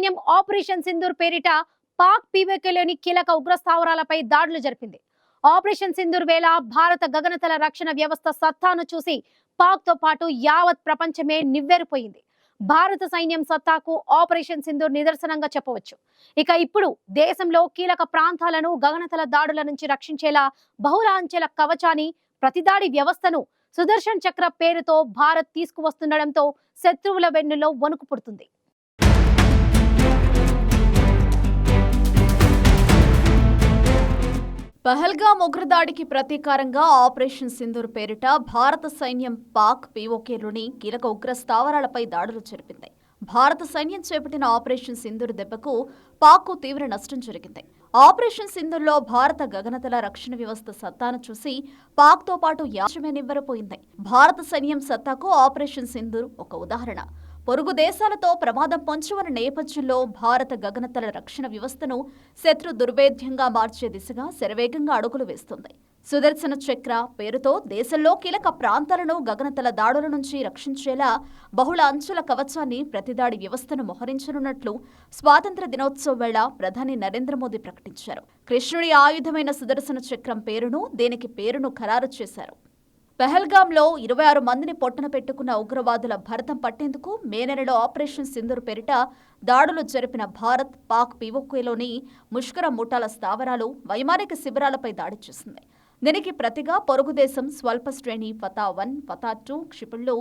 సైన్యం ఆపరేషన్ సింధూర్ పేరిట పాక్ పీఓకేలోని కీలక ఉగ్ర స్థావరాలపై దాడులు జరిపింది. ఆపరేషన్ సింధూర్ వేళ భారత గగనతల రక్షణ వ్యవస్థ సత్తాను చూసి పాక్ తో పాటు యావత్ ప్రపంచమే నివ్వెరపోయింది. భారత సైన్యం సత్తాకు ఆపరేషన్ సింధూర్ నిదర్శనంగా చెప్పవచ్చు. ఇక ఇప్పుడు దేశంలో కీలక ప్రాంతాలను గగనతల దాడుల నుంచి రక్షించేలా బహుళ అంచెల కవచాన్ని, ప్రతిదాడి వ్యవస్థను సుదర్శన్ చక్ర పేరుతో భారత్ తీసుకువస్తుండటంతో శత్రువుల వెన్నులో వణుకు పుడుతుంది. పహల్గామ్ ఉగ్రదాడికి ప్రతీకారంగా ఆపరేషన్ సింధూర్ పేరిట భారత సైన్యం పాక్ పీఓకేలోని కీలక ఉగ్ర స్థావరాలపై దాడులు జరిపింది. భారత సైన్యం చేపట్టిన ఆపరేషన్ సింధూర్ దెబ్బకు పాక్కు తీవ్ర నష్టం జరిగింది. ఆపరేషన్ సింధూర్లో భారత గగనతల రక్షణ వ్యవస్థ సత్తాను చూసి పాక్తో పాటు యాచమే నివ్వెరపోయింది. భారత సైన్యం సత్తాకు ఆపరేషన్ సింధూర్ ఒక ఉదాహరణ. పొరుగు దేశాలతో ప్రమాదం పొంచువన్న నేపథ్యంలో భారత గగనతల రక్షణ వ్యవస్థను శత్రు దుర్భేద్యంగా మార్చే దిశగా శరవేగంగా అడుగులు వేస్తుంది. సుదర్శన చక్ర పేరుతో దేశంలో కీలక ప్రాంతాలను గగనతల దాడుల నుంచి రక్షించేలా బహుళ అంచుల కవచాన్ని, ప్రతిదాడి వ్యవస్థను మోహరించనున్నట్లు స్వాతంత్ర దినోత్సవ వేళ ప్రధాని నరేంద్ర మోదీ ప్రకటించారు. కృష్ణుడి ఆయుధమైన సుదర్శన చక్రం దీనికి పేరును ఖరారు చేశారు. పహల్గామ్లో 26 మందిని పొట్టన పెట్టుకున్న ఉగ్రవాదుల భరతం పట్టేందుకు మే నెలలో ఆపరేషన్ సింధూర్ పేరిట దాడులు జరిపిన భారత్ పాక్ పీఓకేలోని ముష్కర ముఠాల స్థావరాలు, వైమానిక శిబిరాలపై దాడి చేసింది. దీనికి ప్రతిగా పొరుగు దేశం స్వల్ప శ్రేణి ఫతా-1, ఫతా-2 క్షిపణులు,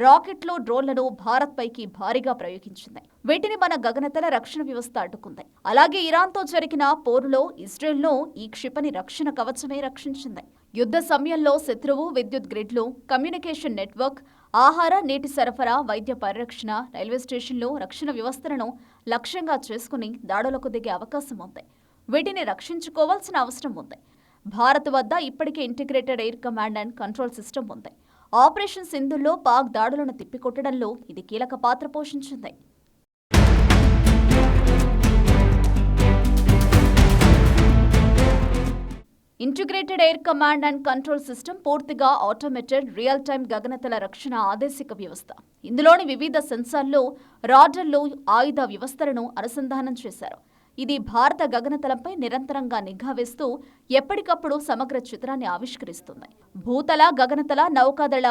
రాకెట్లు, డ్రోన్లను భారత్ పైకి భారీగా ప్రయోగించింది. వీటిని మన గగనతల రక్షణ వ్యవస్థ అడ్డుకుంది. అలాగే ఇరాన్తో జరిగిన పోరులో ఇజ్రాయెల్ను ఈ క్షిపణి రక్షణ కవచమే రక్షించింది. యుద్ధ సమయంలో శత్రువు విద్యుత్ గ్రిడ్లు, కమ్యూనికేషన్ నెట్వర్క్, ఆహార, నీటి సరఫరా, వైద్య పరిరక్షణ, రైల్వే స్టేషన్లు, రక్షణ వ్యవస్థలను లక్ష్యంగా చేసుకుని దాడులకు దిగే అవకాశం ఉంది. వీటిని రక్షించుకోవాల్సిన అవసరం ఉంది. భారత్ వద్ద ఇప్పటికే integrated air command and control system ఉంది. ఆపరేషన్ సింధూర్లో పాక్ దాడులను తిప్పికొట్టడంలో ఇది కీలక పాత్ర పోషించింది. Integrated air command and control system పూర్తిగా ఆటోమేటెడ్ రియల్ టైమ్ గగనతల రక్షణ ఆదేశిక వ్యవస్థ. ఇందులోని వివిధ సెన్సార్లు, రాడర్లు, ఆయుధ వ్యవస్థలను అనుసంధానం చేశారు. ఇది భారత గగనతలంపై నిరంతరంగా నిఘా వేస్తూ ఎప్పటికప్పుడు సమగ్ర చిత్రాన్ని ఆవిష్కరిస్తుంది. భూతల, గగనతల, నౌకాదళ,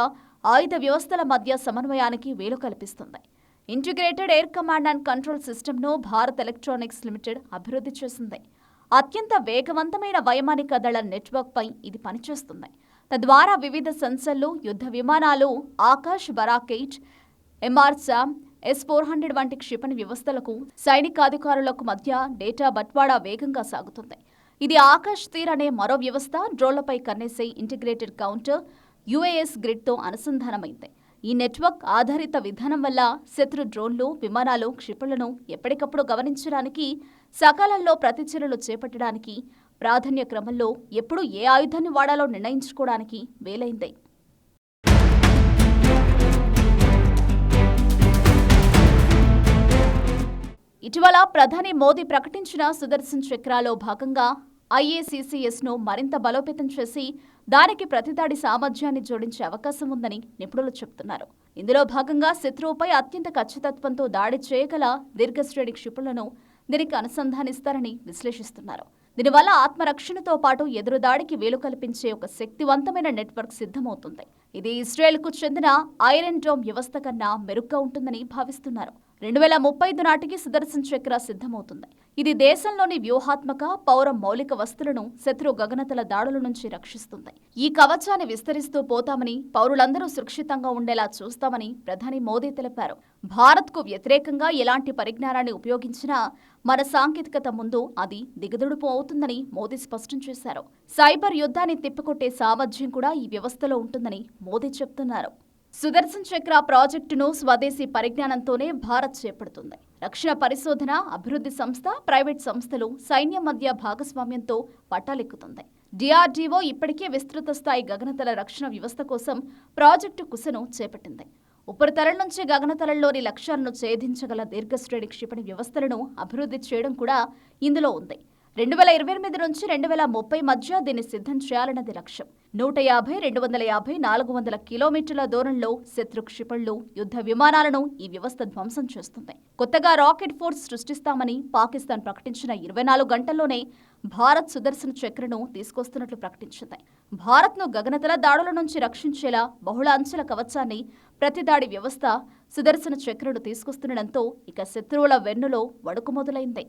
ఆయుధ వ్యవస్థల మధ్య సమన్వయానికి వీలు కల్పిస్తుంది. Integrated air command and control సిస్టమ్ను భారత్ ఎలక్ట్రానిక్స్ లిమిటెడ్ అభివృద్ధి చేసింది. అత్యంత వేగవంతమైన వైమానిక దళ నెట్వర్క్పై ఇది పనిచేస్తుంది. తద్వారా వివిధ సెన్సర్లు, యుద్ధ విమానాలు, ఆకాశ్, బరాక్-8, MR-SAM, S-400 వంటి క్షిపణి వ్యవస్థలకు, సైనికాధికారులకు మధ్య డేటా బట్వాడా వేగంగా సాగుతుంది. ఇది ఆకాశ్ తీర్ అనే మరో వ్యవస్థ, డ్రోన్లపై కన్నేసే ఇంటిగ్రేటెడ్ కౌంటర్ UAS గ్రిడ్తో అనుసంధానమైంది. ఈ నెట్వర్క్ ఆధారిత విధానం వల్ల శత్రు డ్రోన్లు, విమానాలు, క్షిపణులను ఎప్పటికప్పుడు గమనించడానికి, సకాలంలో ప్రతిచర్యలు చేపట్టడానికి, ప్రాధాన్య క్రమంలో ఎప్పుడు ఏ ఆయుధాన్ని వాడాలో నిర్ణయించుకోవడానికి వీలైంది. ఇటీవల ప్రధాని మోదీ ప్రకటించిన సుదర్శన్ చక్రాలో భాగంగా IACCSను మరింత బలోపేతం చేసి దానికి ప్రతిదాడి సామర్థ్యాన్ని జోడించే అవకాశం ఉందని నిపుణులు చెబుతున్నారు. ఇందులో భాగంగా శత్రువుపై అత్యంత ఖచ్చితత్వంతో దాడి చేయగల దీర్ఘశ్రేణి క్షిపణులను దీనికి అనుసంధానిస్తారని విశ్లేషిస్తున్నారు. దీనివల్ల ఆత్మరక్షణతో పాటు ఎదురుదాడికి వీలు కల్పించే ఒక శక్తివంతమైన నెట్వర్క్ సిద్ధమవుతుంది. ఇది ఇజ్రాయెల్కు చెందిన ఐరన్ డోమ్ వ్యవస్థ కన్నా మెరుగ్గా ఉంటుందని భావిస్తున్నారు. 2035 నాటికి సుదర్శన్ చక్ర సిద్ధమవుతుంది. ఇది దేశంలోని వ్యూహాత్మక, పౌర మౌలిక వస్తువులను శత్రు గగనతల దాడుల నుంచి రక్షిస్తుంది. ఈ కవచాన్ని విస్తరిస్తూ పోతామని, పౌరులందరూ సురక్షితంగా ఉండేలా చూస్తామని ప్రధాని మోదీ తెలిపారు. భారత్కు వ్యతిరేకంగా ఎలాంటి పరిజ్ఞానాన్ని ఉపయోగించినా మన సాంకేతికత ముందు అది దిగదుడుపు అవుతుందని మోదీ స్పష్టం చేశారు. సైబర్ యుద్ధాన్ని తిప్పికొట్టే సామర్థ్యం కూడా ఈ వ్యవస్థలో ఉంటుందని మోదీ చెప్తున్నారు. సుదర్శన్ చక్ర ప్రాజెక్టును స్వదేశీ పరిజ్ఞానంతోనే భారత్ చేపడుతుంది. రక్షణ పరిశోధన, అభివృద్ధి సంస్థ, ప్రైవేట్ సంస్థలు, సైన్యం మధ్య భాగస్వామ్యంతో పట్టాలెక్కుతుంది. DRDO ఇప్పటికే విస్తృత స్థాయి గగనతల రక్షణ వ్యవస్థ కోసం ప్రాజెక్టు కుశను చేపట్టింది. ఉపరితలం నుంచి గగనతలంలోని లక్ష్యాలను ఛేదించగల దీర్ఘశ్రేణి క్షిపణి వ్యవస్థలను అభివృద్ధి చేయడం కూడా ఇందులో ఉంది. 2028 నుంచి 2030 మధ్య దీన్ని సిద్ధం చేయాలన్నది లక్ష్యం. 150, 250, 400 కిలోమీటర్ల దూరంలో శత్రు క్షిపణులు, యుద్ధ విమానాలను ఈ వ్యవస్థ ధ్వంసం చేస్తుంది. కొత్తగా రాకెట్ ఫోర్స్ సృష్టిస్తామని పాకిస్తాన్ ప్రకటించిన 24 గంటల్లోనే భారత్ సుదర్శన్ చక్రను తీసుకొస్తున్నట్లు ప్రకటించింది. భారత్ను గగనతల దాడుల నుంచి రక్షించేలా బహుళ అంచెల కవచాన్ని ప్రతిదాడి వ్యవస్థ సుదర్శన చక్రను తీసుకొస్తుండటంతో ఇక శత్రువుల వెన్నులో వణుకు మొదలైంది.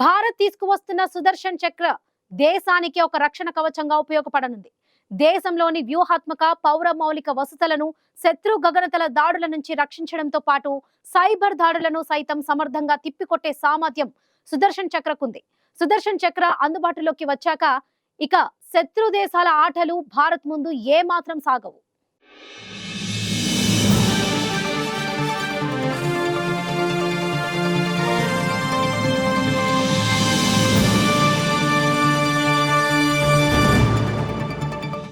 భారత్ తీసుకువస్తున్న సుదర్శన్ చక్ర దేశానికి ఒక రక్షణ కవచంగా ఉపయోగపడనుంది. దేశంలోని వ్యూహాత్మక పౌర మౌలిక వసతులను శత్రు గగనతల దాడుల నుంచి రక్షించడంతో పాటు సైబర్ దాడులను సైతం సమర్థంగా తిప్పికొట్టే సామర్థ్యం సుదర్శన్ చక్రకుంది. సుదర్శన్ చక్ర అందుబాటులోకి వచ్చాక ఇక శత్రు దేశాల ఆటలు భారత్ ముందు ఏమాత్రం సాగవు.